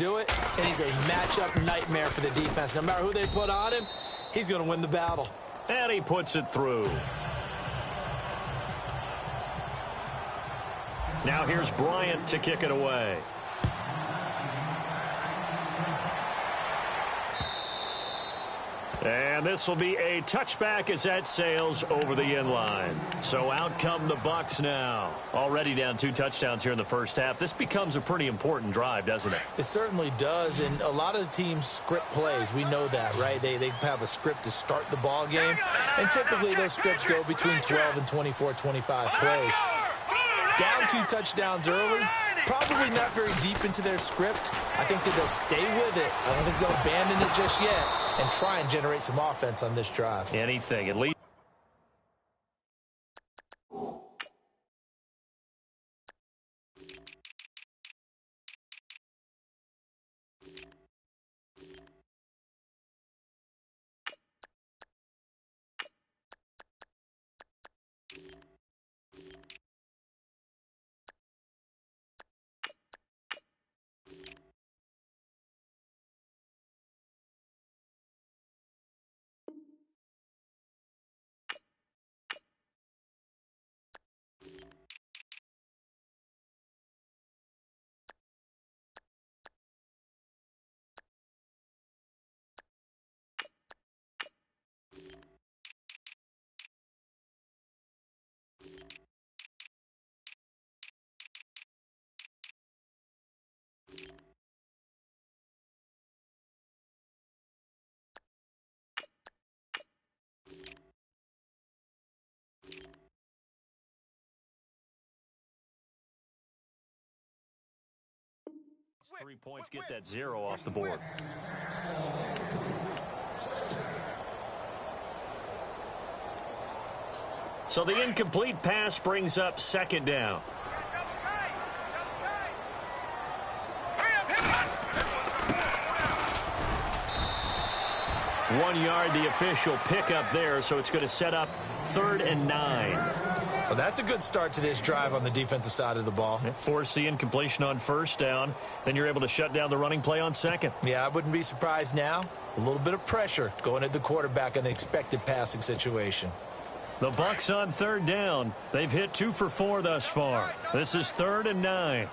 do it, and he's a matchup nightmare for the defense. No matter who they put on him, he's going to win the battle. And he puts it through. Now here's Bryant to kick it away. And this will be a touchback as that sails over the end line. So out come the Bucks now. Already down 2 touchdowns here in the first half. This becomes a pretty important drive, doesn't it? It certainly does, and a lot of the teams script plays. We know that, right? They have a script to start the ball game, and typically those scripts go between 12 and 24, 25 plays. Down 2 touchdowns early, probably not very deep into their script. I think that they'll stay with it. I don't think they'll abandon it just yet and try and generate some offense on this drive. Anything, at least. Three points get that 0 off the board. So the incomplete pass brings up second down. 1 yard, the official pickup there, so it's going to set up 3rd and 9. Well, that's a good start to this drive on the defensive side of the ball. Force the incompletion on first down. Then you're able to shut down the running play on second. Yeah, I wouldn't be surprised now. A little bit of pressure going at the quarterback in an expected passing situation. The Bucks on 3rd down. They've hit 2 for 4 thus far. This is 3rd and 9.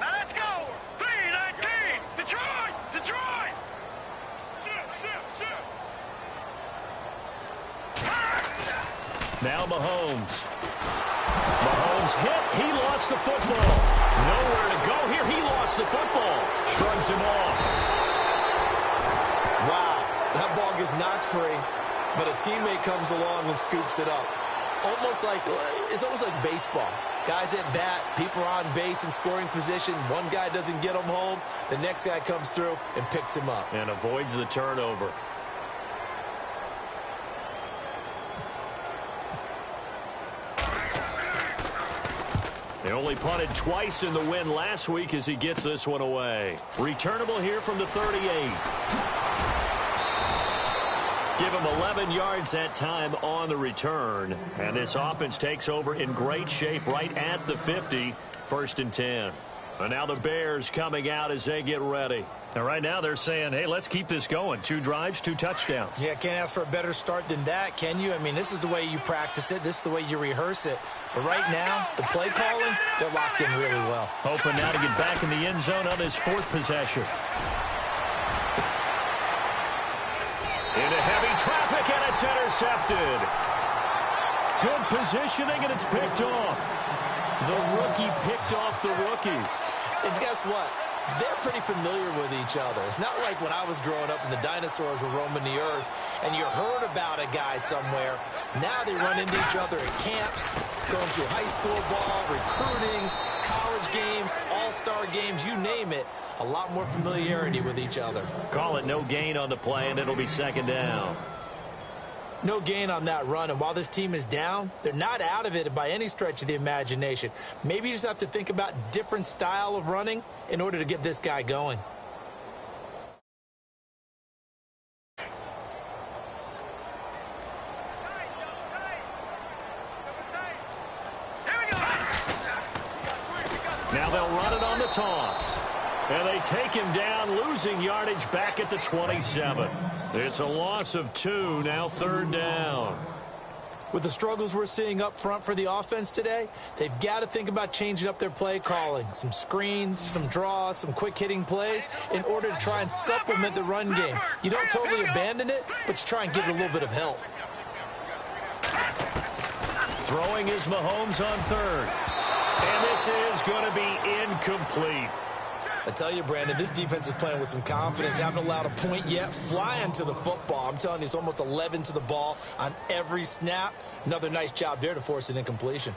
Now let's go. 3-19. Detroit. Detroit. Now Mahomes. Mahomes hit. He lost the football. Nowhere to go here. He lost the football. Shrugs him off. Wow. That ball gets knocked free, but a teammate comes along and scoops it up. It's almost like baseball. Guys at bat, people are on base in scoring position. One guy doesn't get him home. The next guy comes through and picks him up. And avoids the turnover. They only punted twice in the win last week as he gets this one away. Returnable here from the 38. Give him 11 yards that time on the return. And this offense takes over in great shape right at the 50. 1st and 10. And now the Bears coming out as they get ready. Now right now they're saying, hey, let's keep this going. 2 drives, 2 touchdowns. Yeah, can't ask for a better start than that, can you? I mean, this is the way you practice it. This is the way you rehearse it. But right now, the play calling, they're locked in really well. Hoping now to get back in the end zone on his 4th possession. Into heavy traffic, and it's intercepted. Good positioning, and it's picked off. The rookie picked off the rookie. And guess what? They're pretty familiar with each other. It's not like when I was growing up and the dinosaurs were roaming the earth and you heard about a guy somewhere. Now they run into each other at camps, going through high school ball, recruiting, college games, all-star games, you name it. A lot more familiarity with each other. Call it no gain on the play, and it'll be 2nd down. No gain on that run, and while this team is down, they're not out of it by any stretch of the imagination. Maybe you just have to think about different style of running in order to get this guy going. Now they'll run it on the toss. And they take him down, losing yardage back at the 27. It's a loss of 2, now 3rd down. With the struggles we're seeing up front for the offense today, they've got to think about changing up their play calling. Some screens, some draws, some quick-hitting plays in order to try and supplement the run game. You don't totally abandon it, but you try and give it a little bit of help. Throwing is Mahomes on 3rd. And this is going to be incomplete. I tell you, Brandon, this defense is playing with some confidence. Haven't allowed a point yet. Flying to the football. I'm telling you, it's almost 11 to the ball on every snap. Another nice job there to force an incompletion.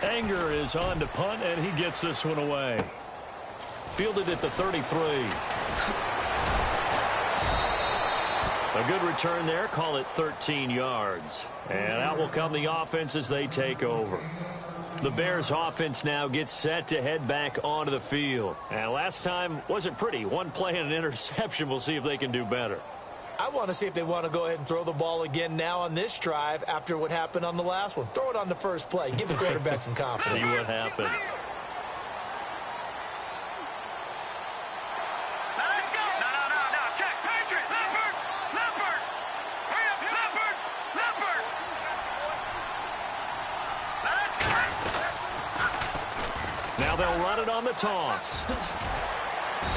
Anger is on to punt, and he gets this one away. Fielded at the 33. A good return there. Call it 13 yards. And out will come the offense as they take over. The Bears offense now gets set to head back onto the field. And last time wasn't pretty. One play and an interception. We'll see if they can do better. I want to see if they want to go ahead and throw the ball again now on this drive after what happened on the last one. Throw it on the first play. Give the quarterback some confidence. See what happens. Now they'll run it on the toss.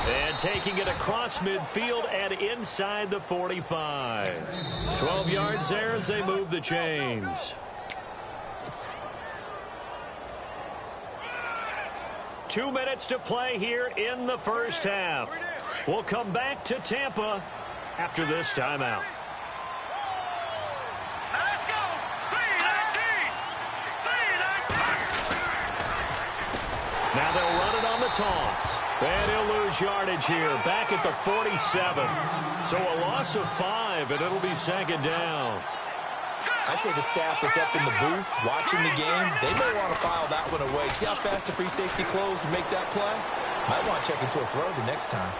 And taking it across midfield and inside the 45. 12 yards there as they move the chains. 2 minutes to play here in the first half. We'll come back to Tampa after this timeout. Now they'll run it on the toss. And he'll lose yardage here, back at the 47. So a loss of 5, and it'll be 2nd down. I'd say the staff that's up in the booth watching the game, they may want to file that one away. See how fast the free safety closed to make that play? Might want to check into a throw the next time.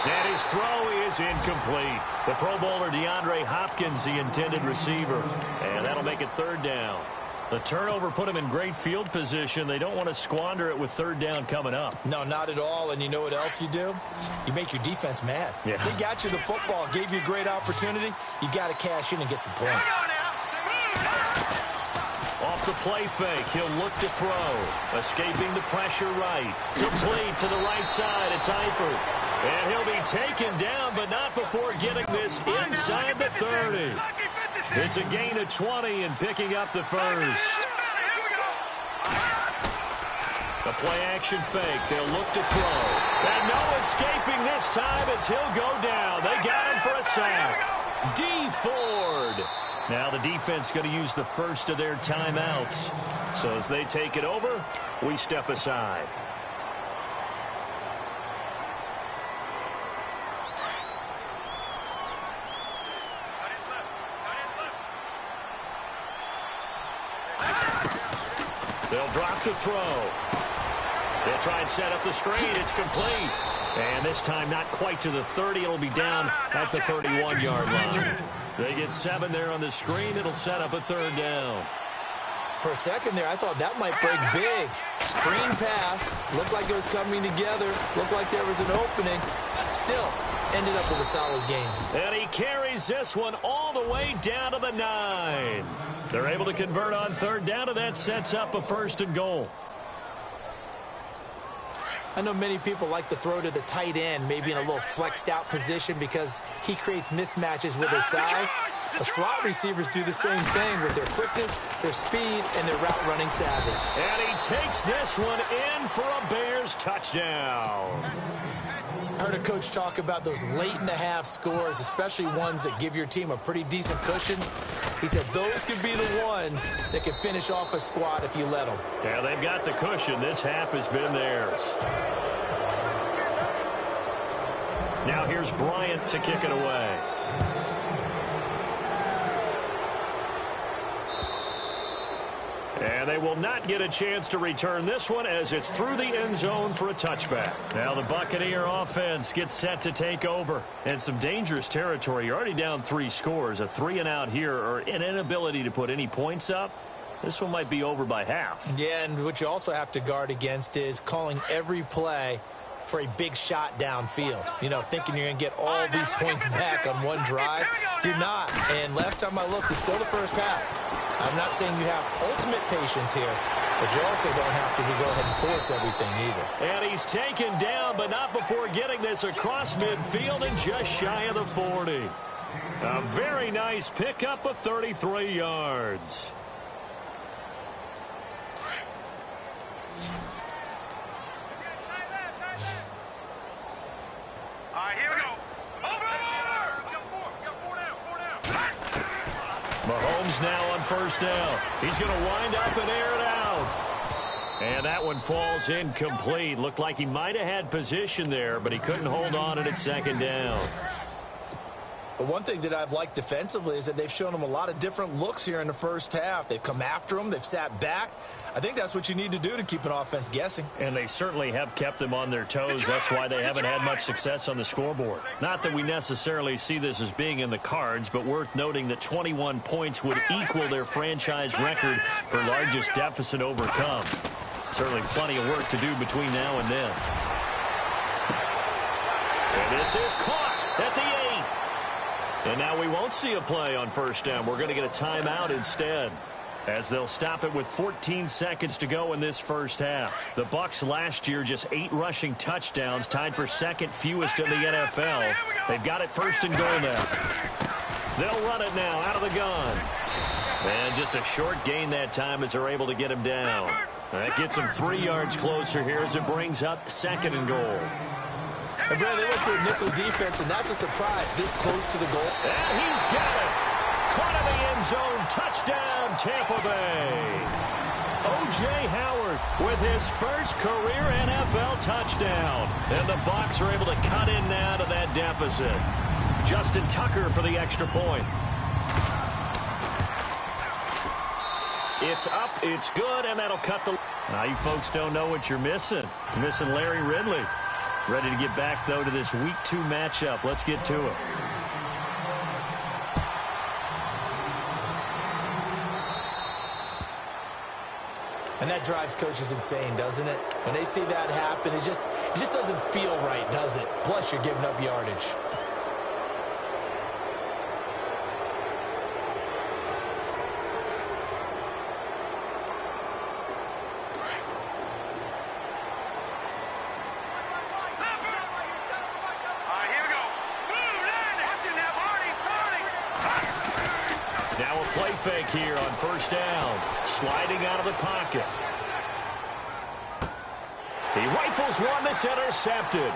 And his throw is incomplete. The Pro Bowler DeAndre Hopkins, the intended receiver. And that'll make it 3rd down. The turnover put him in great field position. They don't want to squander it with 3rd down coming up. No, not at all. And you know what else you do? You make your defense mad. Yeah. They got you the football, gave you a great opportunity. You got to cash in and get some points. Off the play fake, he'll look to throw. Escaping the pressure right. Complete to the right side. It's Eifert. And he'll be taken down, but not before getting this inside the 30. It's a gain of 20 and picking up the first. The play-action fake. They'll look to throw. And no escaping this time as he'll go down. They got him for a sack. D. Ford. Now the defense going to use the first of their timeouts. So as they take it over, we step aside. They'll drop the throw. They'll try and set up the screen. It's complete. And this time not quite to the 30. It'll be down at the 31-yard line. They get 7 there on the screen. It'll set up a 3rd down. For a second there, I thought that might break big. Screen pass. Looked like it was coming together. Looked like there was an opening. Still, ended up with a solid game. And he carries this one all the way down to the 9. They're able to convert on 3rd down, and that sets up a 1st and goal. I know many people like to throw to the tight end, maybe in a little flexed out position because he creates mismatches with his size. The slot receivers do the same thing with their quickness, their speed, and their route running savvy. And he takes this one in for a Bears touchdown. I heard a coach talk about those late-in-the-half scores, especially ones that give your team a pretty decent cushion. He said those could be the ones that can finish off a squad if you let them. Yeah, they've got the cushion. This half has been theirs. Now here's Bryant to kick it away. And they will not get a chance to return this one as it's through the end zone for a touchback. Now the Buccaneer offense gets set to take over. And some dangerous territory. You're already down 3 scores. A 3-and-out here or an inability to put any points up. This one might be over by half. Yeah, and what you also have to guard against is calling every play for a big shot downfield. You know, thinking you're going to get all these points back on one drive. You're not. And last time I looked, it's still the first half. I'm not saying you have ultimate patience here, but you also don't have to go ahead and force everything either. And he's taken down, but not before getting this across midfield and just shy of the 40. A very nice pickup of 33 yards. Mahomes now on first down. He's going to wind up and air it out. And that one falls incomplete. Looked like he might have had position there, but he couldn't hold on at second down. But one thing that I've liked defensively is that they've shown him a lot of different looks here in the first half. They've come after him. They've sat back. I think that's what you need to do to keep an offense guessing. And they certainly have kept them on their toes. That's why they haven't had much success on the scoreboard. Not that we necessarily see this as being in the cards, but worth noting that 21 points would equal their franchise record for largest deficit overcome. Certainly plenty of work to do between now and then. And this is caught at the 8. And now we won't see a play on first down. We're going to get a timeout instead, as they'll stop it with 14 seconds to go in this first half. The Bucs last year just 8 rushing touchdowns, tied for second fewest in the NFL. They've got it first and goal now. They'll run it now out of the gun. And just a short gain that time as they're able to get him down. That gets him 3 yards closer here as it brings up second and goal. And Brad, they went to a nickel defense, and that's a surprise this close to the goal. And he's got it. Caught in the end zone. Touchdown, Tampa Bay. O.J. Howard with his first career NFL touchdown. And the Bucs are able to cut in now to that deficit. Justin Tucker for the extra point. It's up, it's good, and that'll cut the... Now you folks don't know what you're missing. You're missing Larry Ridley. Ready to get back, though, to this Week 2 matchup. Let's get to it. And that drives coaches insane, doesn't it? When they see that happen, it just doesn't feel right, does it? Plus, you're giving up yardage. Fake here on first down. Sliding out of the pocket. He rifles one that's intercepted.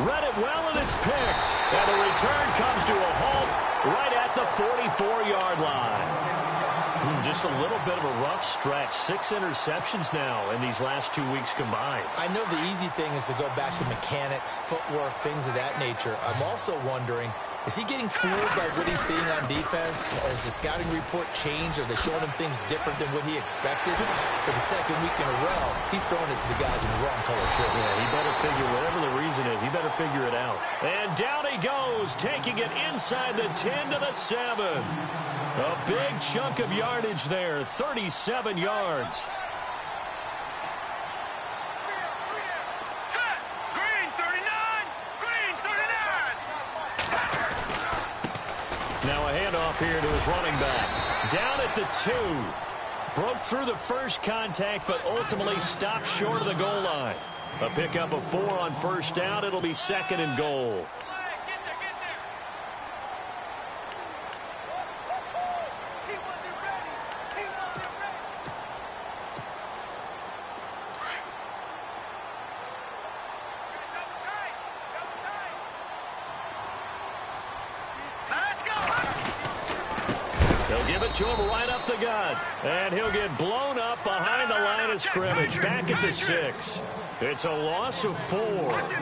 Read it well, and it's picked. And the return comes to a halt right at the 44-yard line. Just a little bit of a rough stretch. 6 interceptions now in these last 2 weeks combined. I know the easy thing is to go back to mechanics, footwork, things of that nature. I'm also wondering, is he getting fooled by what he's seeing on defense? Has the scouting report changed? Are they showing him things different than what he expected? For the second week in a row, he's throwing it to the guys in the wrong color shirts. Yeah, he better figure, whatever the reason is, he better figure it out. And down he goes, taking it inside the 10 to the 7. A big chunk of yardage there, 37 yards. Now a handoff here to his running back. Down at the 2. Broke through the first contact, but ultimately stopped short of the goal line. A pickup of 4 on first down. It'll be second and goal. To him right up the gut. And he'll get blown up behind the line of scrimmage. Back at the 6. It's a loss of 4.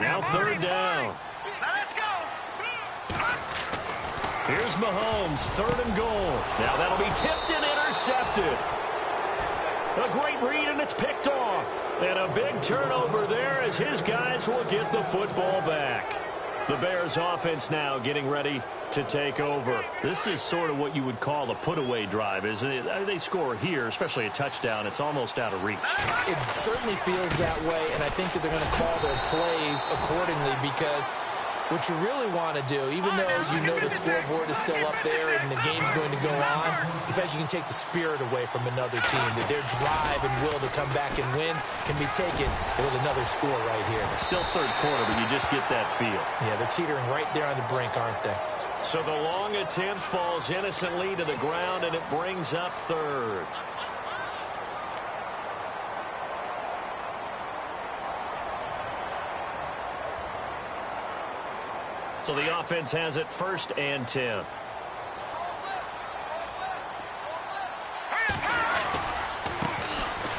Now third down. Here's Mahomes, third and goal. Now that'll be tipped and intercepted. A great read, and it's picked off. And a big turnover there as his guys will get the football back. The Bears offense now getting ready to take over. This is sort of what you would call a put-away drive, isn't it? They score here, especially a touchdown. It's almost out of reach. It certainly feels that way, and I think that they're going to call their plays accordingly because what you really want to do, even though you know the scoreboard is still up there and the game's going to go on, in fact, you can take the spirit away from another team, that their drive and will to come back and win can be taken with another score right here. Still third quarter, but you just get that feel. Yeah, they're teetering right there on the brink, aren't they? So the long attempt falls innocently to the ground, and it brings up third. So the offense has it 1st and 10.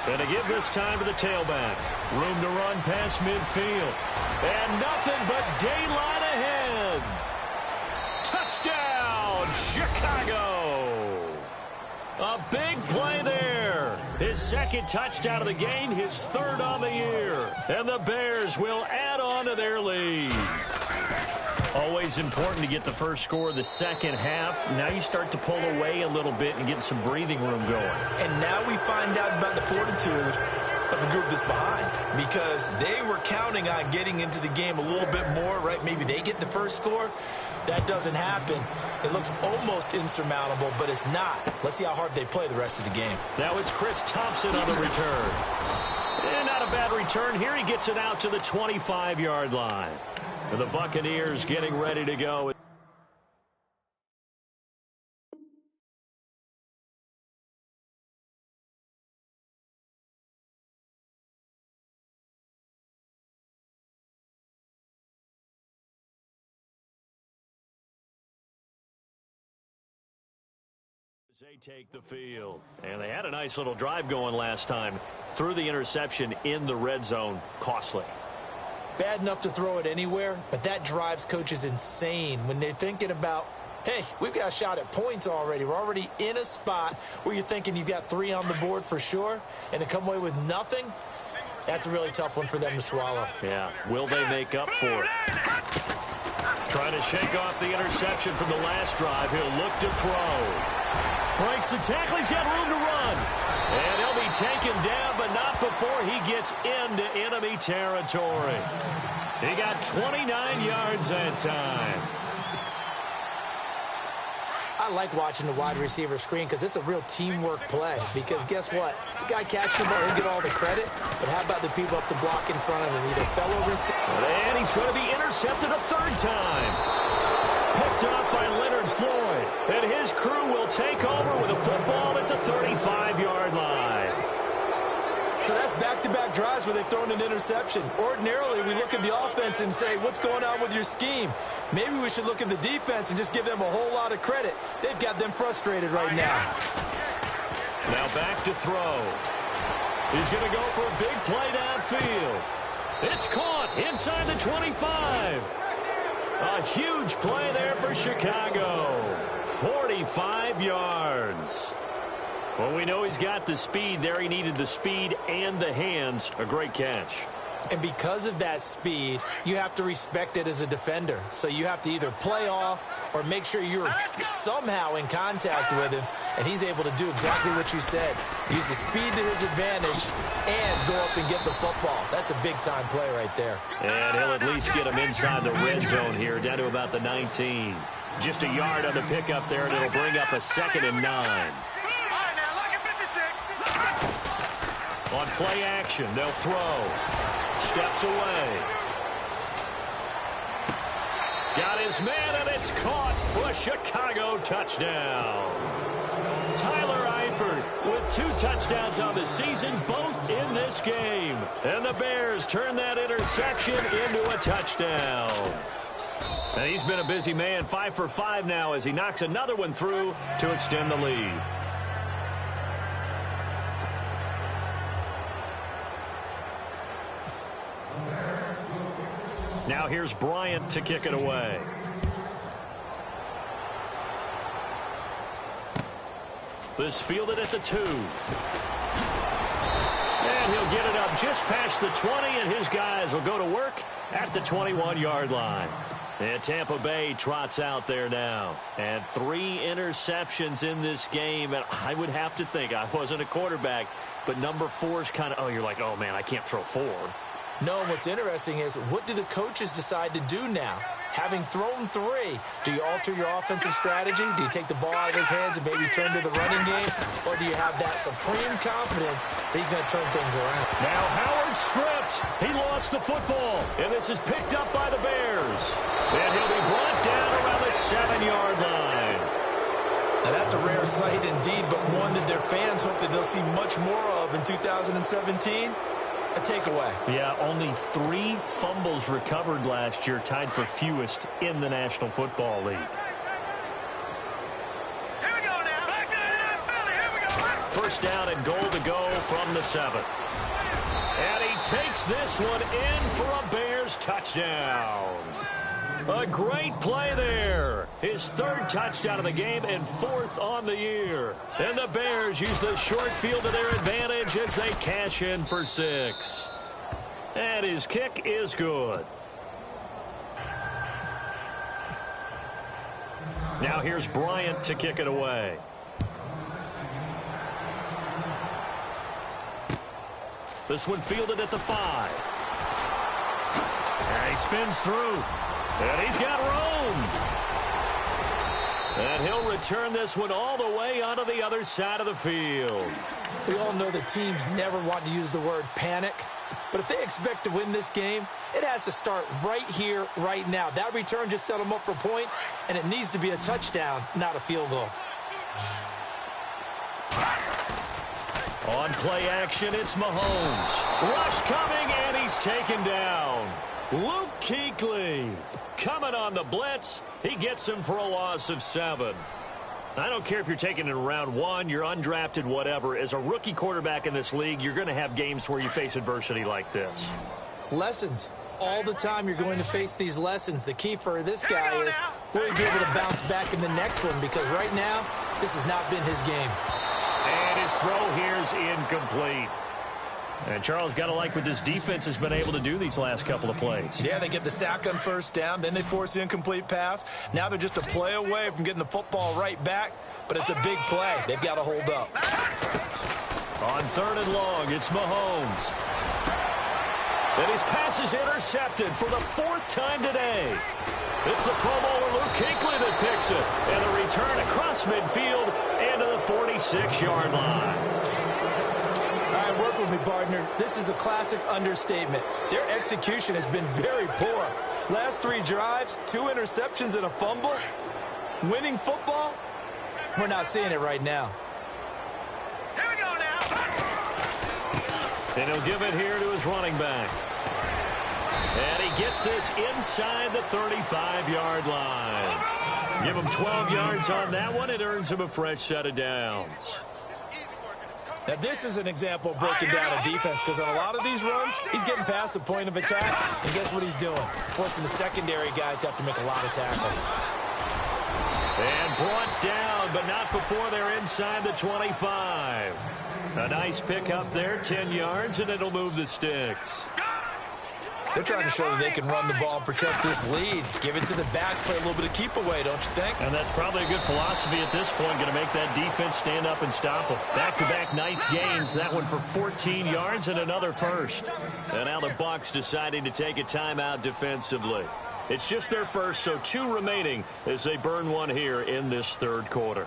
And to give this time to the tailback. Room to run past midfield. And nothing but daylight ahead. Touchdown, Chicago. A big play there. His 2nd touchdown of the game, his 3rd on the year. And the Bears will add on to their lead. Always important to get the first score of the second half. Now you start to pull away a little bit and get some breathing room going. And now we find out about the fortitude of the group that's behind, because they were counting on getting into the game a little bit more, right? Maybe they get the first score. That doesn't happen. It looks almost insurmountable, but it's not. Let's see how hard they play the rest of the game. Now it's Chris Thompson on the return. And not a bad return here. He gets it out to the 25-yard line. And the Buccaneers getting ready to go. They take the field. And they had a nice little drive going last time. Threw the interception in the red zone. Costly. Bad enough to throw it anywhere, but that drives coaches insane when they're thinking about, hey, we've got a shot at points already. We're already in a spot where you're thinking you've got 3 on the board for sure, and to come away with nothing, that's a really tough one for them to swallow. Yeah. Will they make up for it? Trying to shake off the interception from the last drive. He'll look to throw. Breaks the tackle. He's got room to run. And he'll be taken down, but not before he gets into enemy territory. He got 29 yards that time. I like watching the wide receiver screen because it's a real teamwork play. Because guess what? The guy catching the ball, he'll get all the credit. But how about the people up to block in front of him? Either fellow receiver. And he's going to be intercepted a 3rd time. Picked off by Leonard Floyd. And his crew will take over with a football at the 35-yard line. So that's back-to-back drives where they've thrown an interception. Ordinarily, we look at the offense and say, what's going on with your scheme? Maybe we should look at the defense and just give them a whole lot of credit. They've got them frustrated right now. Now back to throw. He's going to go for a big play downfield. It's caught inside the 25. A huge play there for Chicago. 45 yards. Well, we know he's got the speed there. He needed the speed and the hands. A great catch. And because of that speed, you have to respect it as a defender. So you have to either play off or make sure you're somehow in contact with him. And he's able to do exactly what you said. Use the speed to his advantage and go up and get the football. That's a big-time play right there. And he'll at least get him inside the red zone here, down to about the 19. Just a yard on the pickup there, and it'll bring up a 2nd and 9. On play action, they'll throw. Steps away. Got his man, and it's caught for a Chicago touchdown. Tyler Eifert with 2 touchdowns on the season, both in this game. And the Bears turn that interception into a touchdown. And he's been a busy man, 5 for 5 now as he knocks another one through to extend the lead. Now here's Bryant to kick it away. This fielded at the 2. get it up just past the 20, and his guys will go to work at the 21-yard line. And Tampa Bay trots out there now. And 3 interceptions in this game. And I would have to think, I wasn't a quarterback, but number 4 is kind of, oh, you're like, oh, man, I can't throw 4. No, what's interesting is, what do the coaches decide to do now? Having thrown 3, do you alter your offensive strategy? Do you take the ball out of his hands and maybe turn to the running game? Or do you have that supreme confidence that he's going to turn things around? Now Howard stripped. He lost the football. And this is picked up by the Bears. And he'll be brought down around the 7-yard line. Now that's a rare sight indeed, but one that their fans hope that they'll see much more of in 2017. A takeaway. Yeah, only 3 fumbles recovered last year, tied for fewest in the National Football League. Here we go now. Back to Philly. Here we go. First down and goal to go from the 7. And he takes this one in for a Bears touchdown. A great play there. His 3rd touchdown of the game and 4th on the year. And the Bears use the short field to their advantage as they cash in for 6. And his kick is good. Now here's Bryant to kick it away. This one fielded at the 5. And he spins through. And he's got room. And he'll return this one all the way onto the other side of the field. We all know that teams never want to use the word panic. But if they expect to win this game, it has to start right here, right now. That return just set them up for points, and it needs to be a touchdown, not a field goal. On play action, it's Mahomes. Rush coming, and he's taken down. Luke Kuechly coming on the blitz. He gets him for a loss of 7. I don't care if you're taking it in round 1, you're undrafted, whatever. As a rookie quarterback in this league, you're going to have games where you face adversity like this. Lessons. All the time you're going to face these lessons. The key for this guy is, will he be able to bounce back in the next one? Because right now, this has not been his game. And his throw here is incomplete. And Charles, got to like what this defense has been able to do these last couple of plays. Yeah, they get the sack on first down, then they force the incomplete pass. Now they're just a play away from getting the football right back, but it's a big play. They've got to hold up. On 3rd and long, it's Mahomes. And his pass is intercepted for the 4th time today. It's the Pro Bowler Luke Kuechly that picks it. And a return across midfield into the 46-yard line. All right, work with me, partner. This is a classic understatement. Their execution has been very poor. Last 3 drives, 2 interceptions and a fumble. Winning football? We're not seeing it right now. Here we go now. And he'll give it here to his running back. And he gets this inside the 35-yard line. Give him 12 yards on that one. It earns him a fresh set of downs. Now, this is an example of breaking down a defense, because on a lot of these runs, he's getting past the point of attack, and guess what he's doing? Forcing the secondary guys to have to make a lot of tackles. And brought down, but not before they're inside the 25. A nice pickup there, 10 yards, and it'll move the sticks. They're trying to show that they can run the ball and protect this lead. Give it to the backs, play a little bit of keep away, don't you think? And that's probably a good philosophy at this point, going to make that defense stand up and stop them. Back-to-back nice gains, that one for 14 yards and another first. And now the Bucs deciding to take a timeout defensively. It's just their first, so 2 remaining as they burn one here in this 3rd quarter.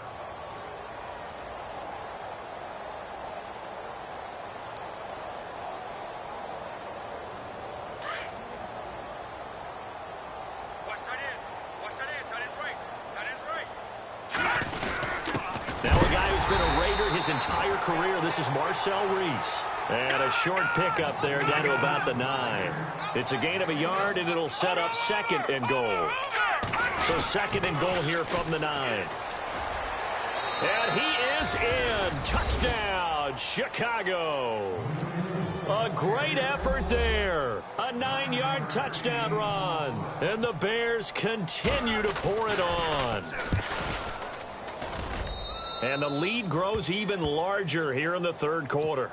His entire career, this is Marcel Reese. And a short pickup there down to about the 9. It's a gain of a yard, and it'll set up 2nd and goal. So 2nd and goal here from the 9. And he is in. Touchdown, Chicago. A great effort there. A 9-yard touchdown run. And the Bears continue to pour it on. And the lead grows even larger here in the 3rd quarter.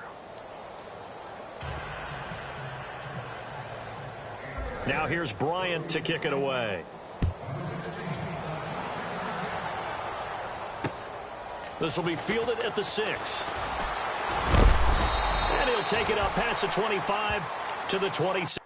Now here's Bryant to kick it away. This will be fielded at the 6. And he'll take it up past the 25 to the 26.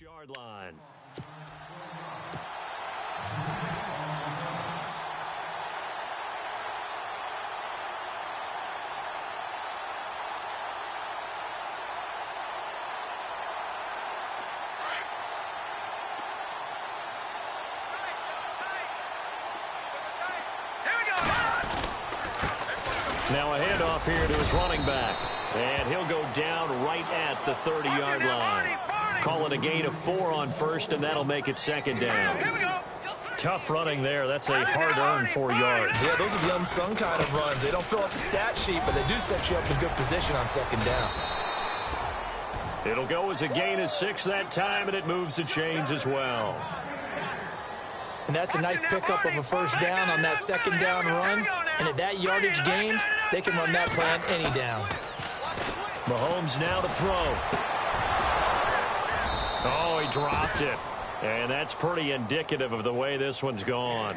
Yard line. Now a handoff here to his running back. And he'll go down right at the 30-yard line. Call it a gain of 4 on first, and that'll make it second down. Tough running there. That's a hard-earned 4 yards. Yeah, those are the unsung kind of runs. They don't fill up the stat sheet, but they do set you up in good position on second down. It'll go as a gain of 6 that time, and it moves the chains as well. And that's a nice pickup of a first down on that second down run. And at that yardage gained, they can run that plan any down. Mahomes now to throw. Oh, he dropped it. And that's pretty indicative of the way this one's gone.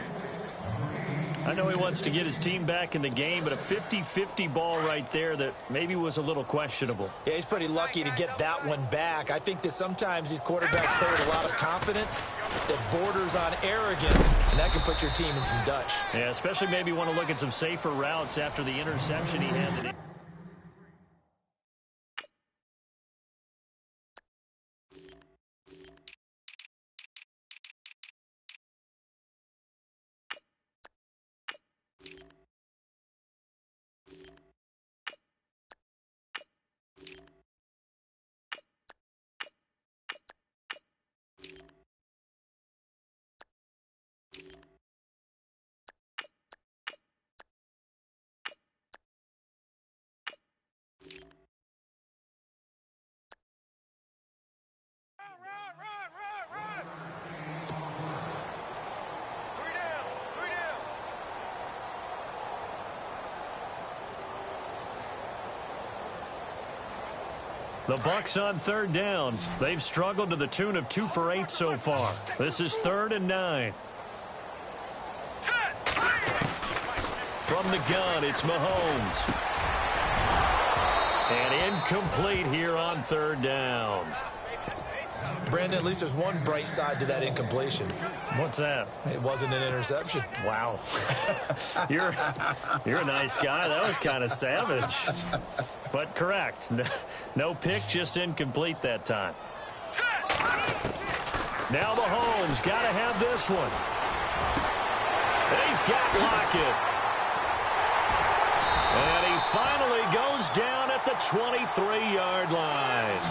I know he wants to get his team back in the game, but a 50-50 ball right there that maybe was a little questionable. Yeah, he's pretty lucky to get that one back. I think that sometimes these quarterbacks play with a lot of confidence that borders on arrogance, and that can put your team in some Dutch. Yeah, especially maybe want to look at some safer routes after the interception he had today. The Bucs on third down. They've struggled to the tune of 2 for 8 so far. This is 3rd and 9. From the gun, it's Mahomes. And incomplete here on 3rd down. Brandon, at least there's one bright side to that incompletion. What's that? It wasn't an interception. Wow. You're a nice guy. That was kind of savage. But correct. No pick, just incomplete that time. Now Mahomes got to have this one. And he's got Lockett. And he finally goes down at the 23-yard line.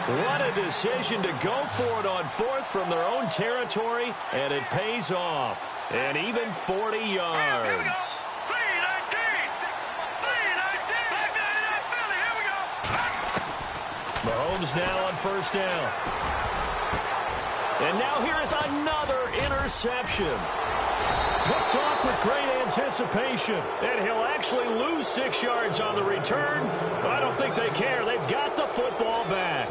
What a decision to go for it on 4th from their own territory, and it pays off. And even 40 yards. Mahomes now on 1st down. And now here is another interception. Picked off with great anticipation. And he'll actually lose 6 yards on the return. I don't think they care. They've got the football back.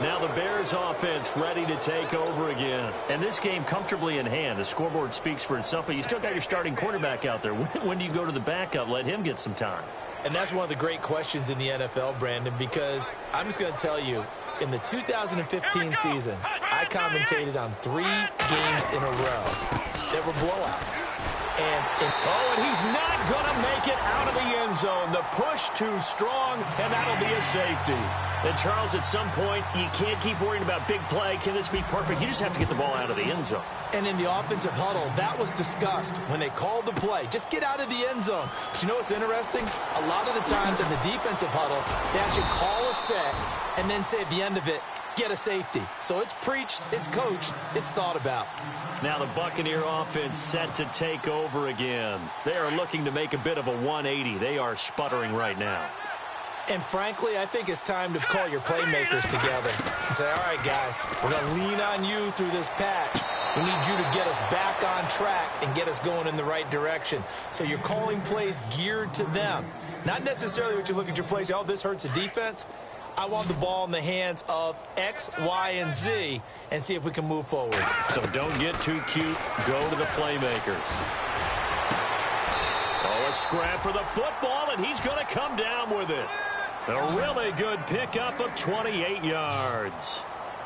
Now the Bears offense ready to take over again. And this game comfortably in hand. The scoreboard speaks for itself, but you still got your starting quarterback out there. When do you go to the backup? Let him get some time. And that's one of the great questions in the NFL, Brandon, because I'm just going to tell you, in the 2015 season, I commentated on 3 games in a row that were blowouts. And he's not going to make it out of the end zone. The push too strong, and that'll be a safety. And, Charles, at some point, you can't keep worrying about big play. Can this be perfect? You just have to get the ball out of the end zone. And in the offensive huddle, that was discussed when they called the play. Just get out of the end zone. But you know what's interesting? A lot of the times in the defensive huddle, they actually call a set and then say at the end of it, get a safety. So it's preached, it's coached, it's thought about. Now the Buccaneer offense set to take over again. They are looking to make a bit of a 180. They are sputtering right now. And frankly, I think it's time to call your playmakers together and say, all right, guys, we're going to lean on you through this patch. We need you to get us back on track and get us going in the right direction. So you're calling plays geared to them. Not necessarily what you look at your plays, oh, this hurts the defense. I want the ball in the hands of X, Y, and Z and see if we can move forward. So don't get too cute. Go to the playmakers. Oh, a scrap for the football, and he's going to come down with it. A really good pickup of 28 yards.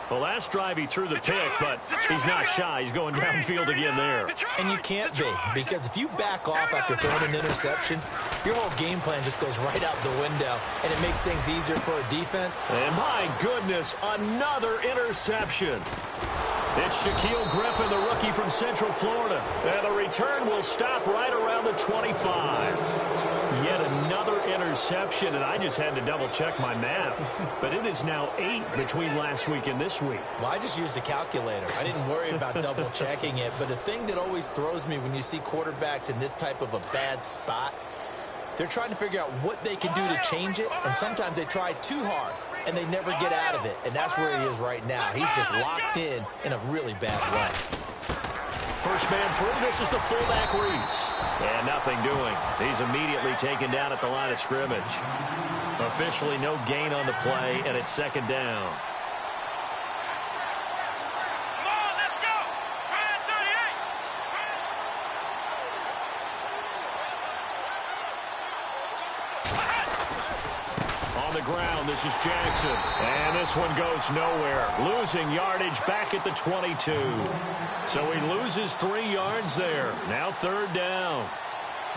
The last drive he threw the pick, but he's not shy. He's going downfield again there. And you can't be, because if you back off after throwing an interception, your whole game plan just goes right out the window, and it makes things easier for a defense. And my goodness, another interception. It's Shaquille Griffin, the rookie from Central Florida. And the return will stop right around the 25. Yet another interception, and I just had to double-check my math. But it is now 8 between last week and this week. Well, I just used a calculator. I didn't worry about double-checking it. But the thing that always throws me when you see quarterbacks in this type of a bad spot, they're trying to figure out what they can do to change it, and sometimes they try too hard, and they never get out of it. And that's where he is right now. He's just locked in a really bad way. First man through. This is the fullback, Reese. And nothing doing. He's immediately taken down at the line of scrimmage. Officially no gain on the play, and it's second down. Come on, let's go. Try at 38. On the ground, this is Jackson. And this one goes nowhere. Losing yardage back at the 22. So he loses 3 yards there. Now third down.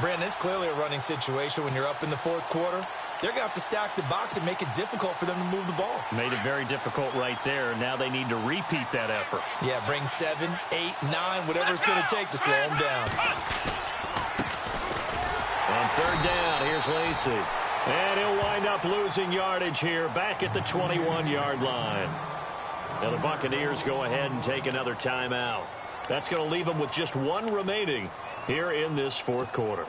Brandon, it's clearly a running situation when you're up in the fourth quarter. They're going to have to stack the box and make it difficult for them to move the ball. Made it very difficult right there. Now they need to repeat that effort. Yeah, bring 7, 8, 9, whatever it's going to take to slow them down. On third down, here's Lacey. And he'll wind up losing yardage here back at the 21-yard line. Now the Buccaneers go ahead and take another timeout. That's going to leave them with just 1 remaining here in this fourth quarter.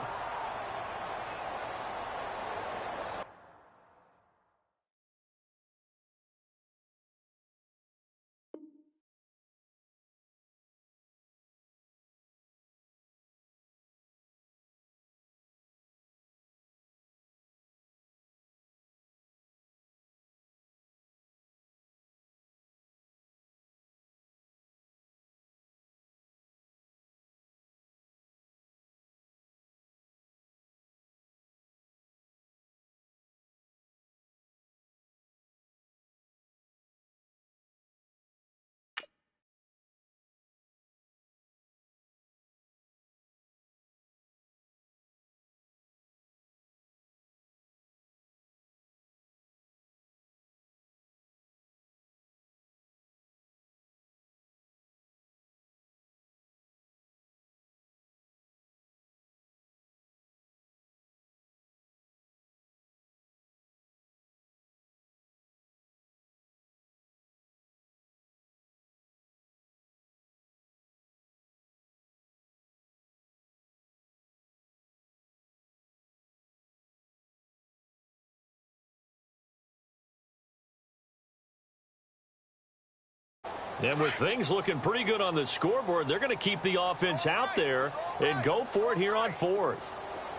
And with things looking pretty good on the scoreboard, they're going to keep the offense out there and go for it here on fourth.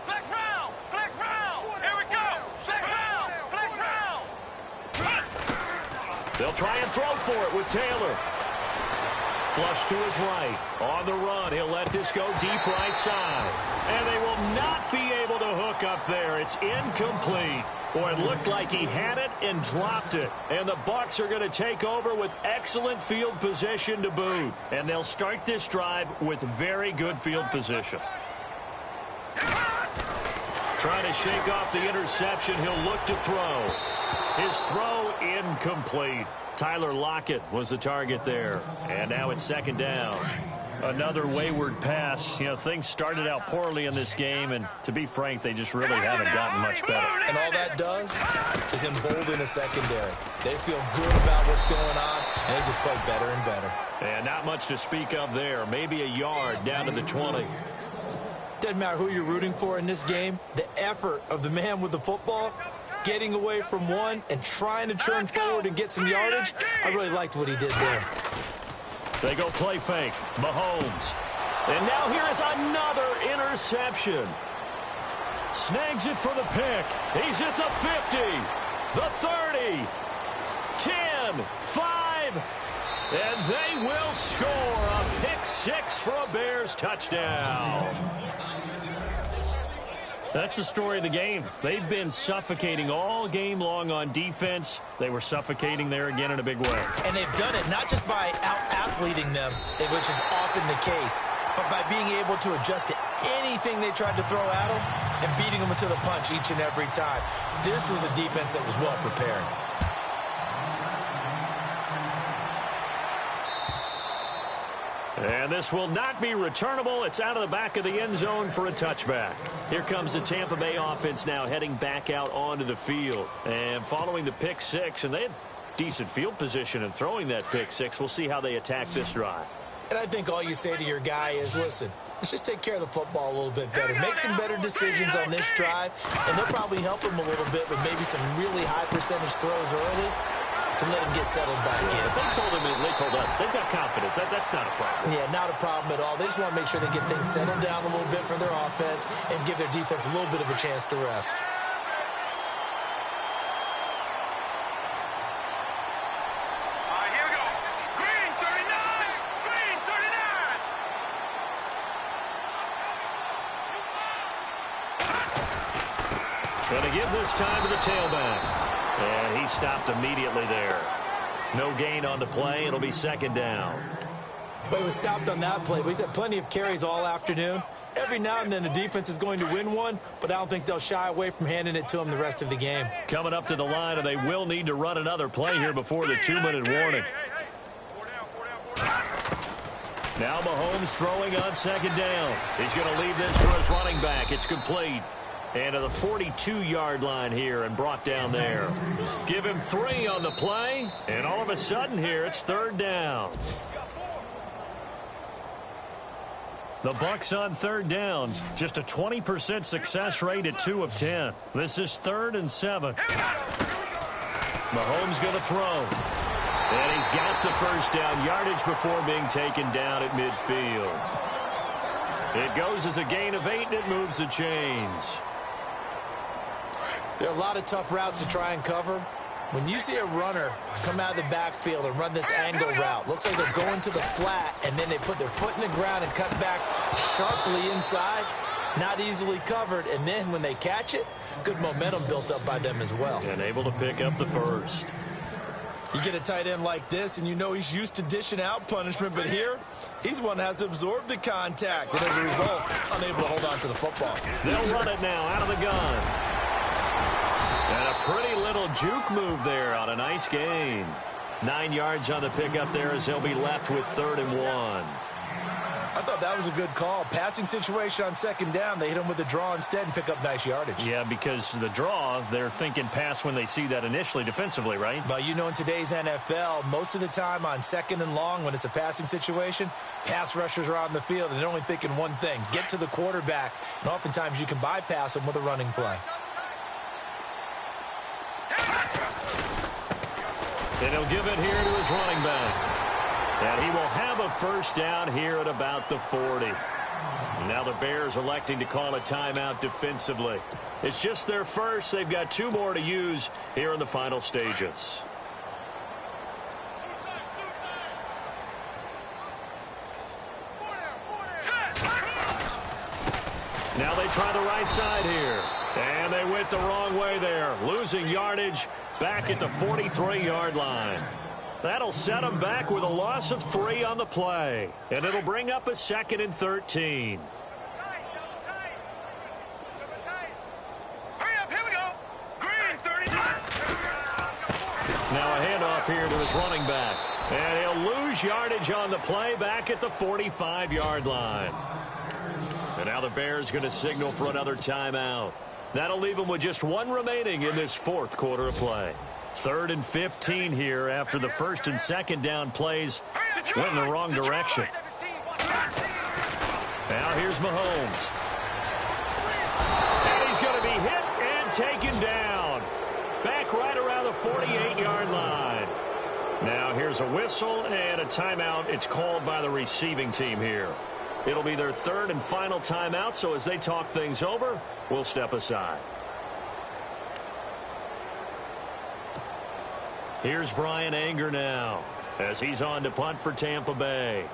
Flex round! Flex round! Here we go! Flex round! Flex round! They'll try and throw for it with Taylor. Flush to his right. On the run, he'll let this go deep right side. And they will not be able to hook up there. It's incomplete. Boy, it looked like he had it and dropped it. And the Bucs are going to take over with excellent field position to boot. And they'll start this drive with very good field position. Trying to shake off the interception. He'll look to throw. His throw incomplete. Tyler Lockett was the target there. And now it's second down. Another wayward pass. You know, things started out poorly in this game, and to be frank, they just really haven't gotten much better. And all that does is embolden a secondary. They feel good about what's going on, and they just play better and better. And not much to speak of there. Maybe a yard down to the 20. Doesn't matter who you're rooting for in this game. The effort of the man with the football, getting away from one and trying to turn forward and get some yardage, I really liked what he did there. They go play fake. Mahomes. And now here is another interception. Snags it for the pick. He's at the 50, the 30, 10, 5, and they will score a pick six for a Bears touchdown. That's the story of the game. They've been suffocating all game long on defense. They were suffocating there again in a big way. And they've done it not just by out-athleting them, which is often the case, but by being able to adjust to anything they tried to throw at them and beating them to the punch each and every time. This was a defense that was well prepared. And this will not be returnable. It's out of the back of the end zone for a touchback. Here comes the Tampa Bay offense now heading back out onto the field. And following the pick six, and they had decent field position in throwing that pick six. We'll see how they attack this drive. And I think all you say to your guy is, listen, let's just take care of the football a little bit better. Make some better decisions on this drive, and they'll probably help him a little bit with maybe some really high percentage throws early to let him get settled back in. They told us they've got confidence. That's not a problem. Yeah, not a problem at all. They just want to make sure they get things settled down a little bit for their offense and give their defense a little bit of a chance to rest. All right, here we go. Green 39. Green 39. Going to give this time to the tailback. And he stopped immediately there. No gain on the play. It'll be second down. But he was stopped on that play. But he's had plenty of carries all afternoon. Every now and then the defense is going to win one, but I don't think they'll shy away from handing it to him the rest of the game. Coming up to the line, and they will need to run another play here before the 2-minute warning. Now Mahomes throwing on second down. He's going to leave this for his running back. It's complete. And to the 42-yard line here and brought down there. Give him 3 on the play, and all of a sudden here it's third down. The Bucs on third down. Just a 20% success rate at 2 of 10. This is 3rd and 7. Mahomes going to throw. And he's got the first down yardage before being taken down at midfield. It goes as a gain of 8, and it moves the chains. There are a lot of tough routes to try and cover. When you see a runner come out of the backfield and run this angle route, looks like they're going to the flat, and then they put their foot in the ground and cut back sharply inside, not easily covered. And then when they catch it, good momentum built up by them as well. And able to pick up the first. You get a tight end like this, and you know he's used to dishing out punishment, but here, he's one that has to absorb the contact, and as a result, unable to hold on to the football. They'll run it now out of the gun. And a pretty little juke move there on a nice gain. 9 yards on the pickup there as he'll be left with 3rd and 1. I thought that was a good call. Passing situation on second down. They hit him with a draw instead and pick up nice yardage. Yeah, because the draw, they're thinking pass when they see that initially defensively, right? But you know in today's NFL, most of the time on second and long when it's a passing situation, pass rushers are on the field and they're only thinking one thing, get to the quarterback. And oftentimes you can bypass them with a running play. And he'll give it here to his running back. And he will have a first down here at about the 40. Now the Bears electing to call a timeout defensively. It's just their first. They've got 2 more to use here in the final stages. Now they try the right side here. And they went the wrong way there. Losing yardage back at the 43-yard line. That'll set them back with a loss of 3 on the play. And it'll bring up a 2nd and 13. goes running back. And he'll lose yardage on the play back at the 45-yard line. And now the Bears going to signal for another timeout. That'll leave them with just one remaining in this fourth quarter of play. 3rd and 15 here after the first and second down plays went in the wrong direction. Now here's Mahomes. And he's going to be hit and taken down. Back right around the 48-yard line. Now here's a whistle and a timeout. It's called by the receiving team here. It'll be their 3rd and final timeout, so as they talk things over, we'll step aside. Here's Brian Anger now as he's on to punt for Tampa Bay.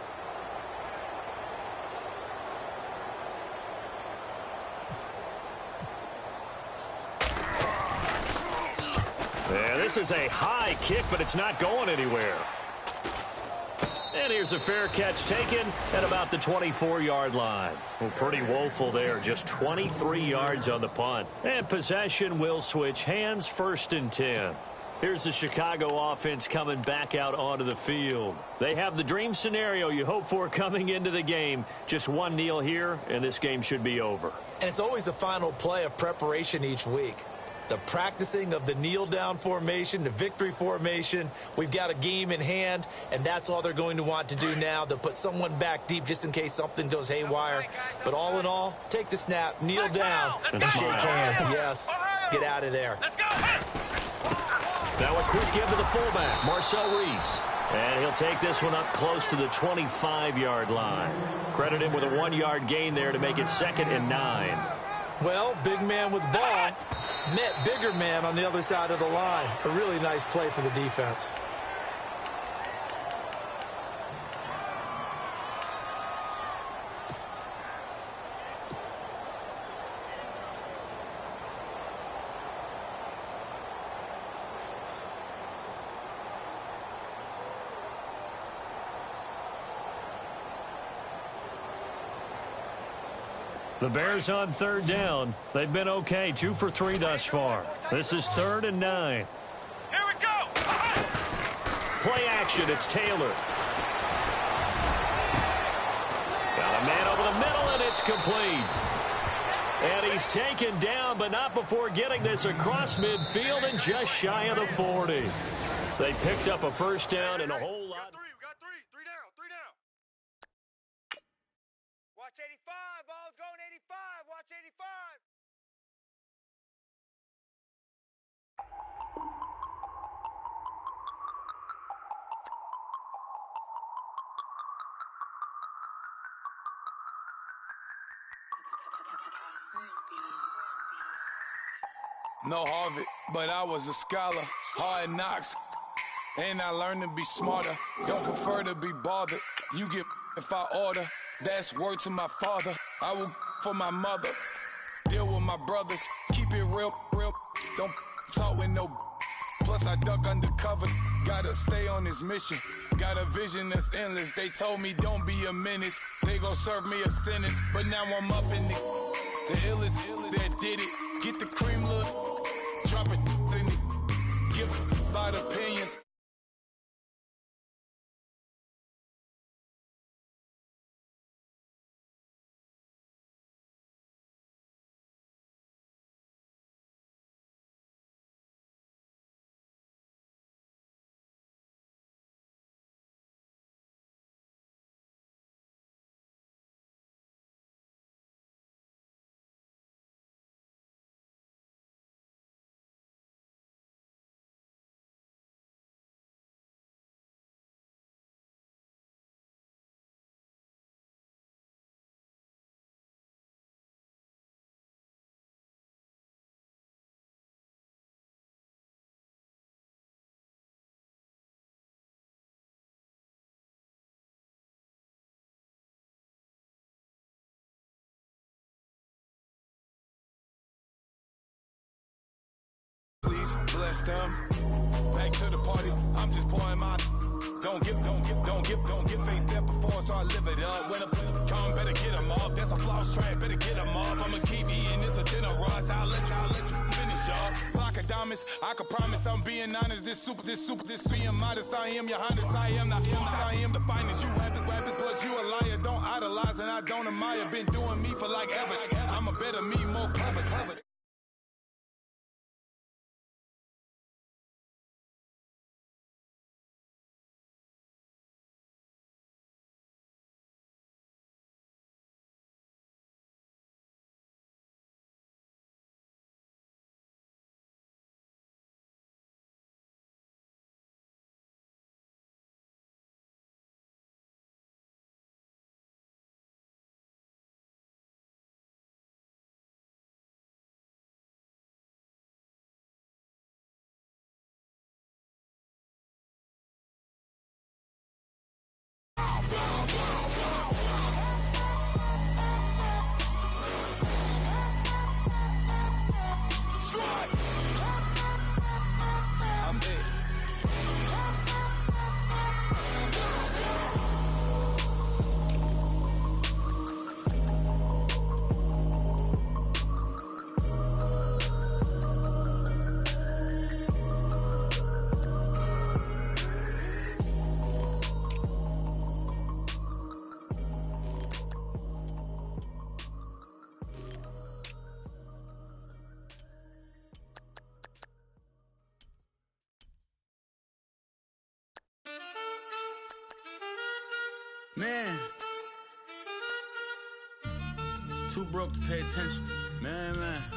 Yeah, this is a high kick, but it's not going anywhere. And here's a fair catch taken at about the 24-yard line. Well, pretty woeful there, just 23 yards on the punt. And possession will switch hands, 1st and 10. Here's the Chicago offense coming back out onto the field. They have the dream scenario you hope for coming into the game. Just one kneel here, and this game should be over. And it's always the final play of preparation each week. The practicing of the kneel-down formation, the victory formation. We've got a game in hand, and that's all they're going to want to do now. They'll put someone back deep just in case something goes haywire. But all in all, take the snap, kneel down, and shake hands. Yes, get out of there. Now a quick give to the fullback, Marcel Reese. And he'll take this one up close to the 25-yard line. Credit him with a 1-yard gain there to make it 2nd and 9. Well, big man with the ball met bigger man on the other side of the line. A really nice play for the defense. The Bears on 3rd down. They've been okay, 2 for 3 thus far. This is 3rd and 9. Here we go. Play action, it's Taylor. Got a man over the middle, and it's complete. And he's taken down, but not before getting this across midfield and just shy of the 40. They picked up a 1st down and a whole lot. We got three. Three down. Watch 85. Ball's going 85. Watch 85. No Harvard, but I was a scholar. Hard knocks, and I learned to be smarter. Don't prefer to be bothered. You get if I order. That's word to my father. I will for my mother. Deal with my brothers. Keep it real. Don't talk with no. Plus I duck under covers. Gotta stay on this mission. Got a vision that's endless. They told me don't be a menace. They gon' serve me a sentence. But now I'm up in the illest that did it. Get the cream look. Drop it in it. Give a lot of opinions. Please bless them. Back to the party. I'm just pouring my. Don't get faced there before, so I live it up. When I come, better get them off. That's a floss track, better get them off. I'ma keep eating this a dinner rush. I'll let you finish, y'all. Block a like diamonds. I can promise I'm being honest. This being modest. I am your highness. I am the finest. You rappers, plus you a liar. Don't idolize and I don't admire. Been doing me for like ever. I'm a better me, more clever. Man, too broke to pay attention. Man.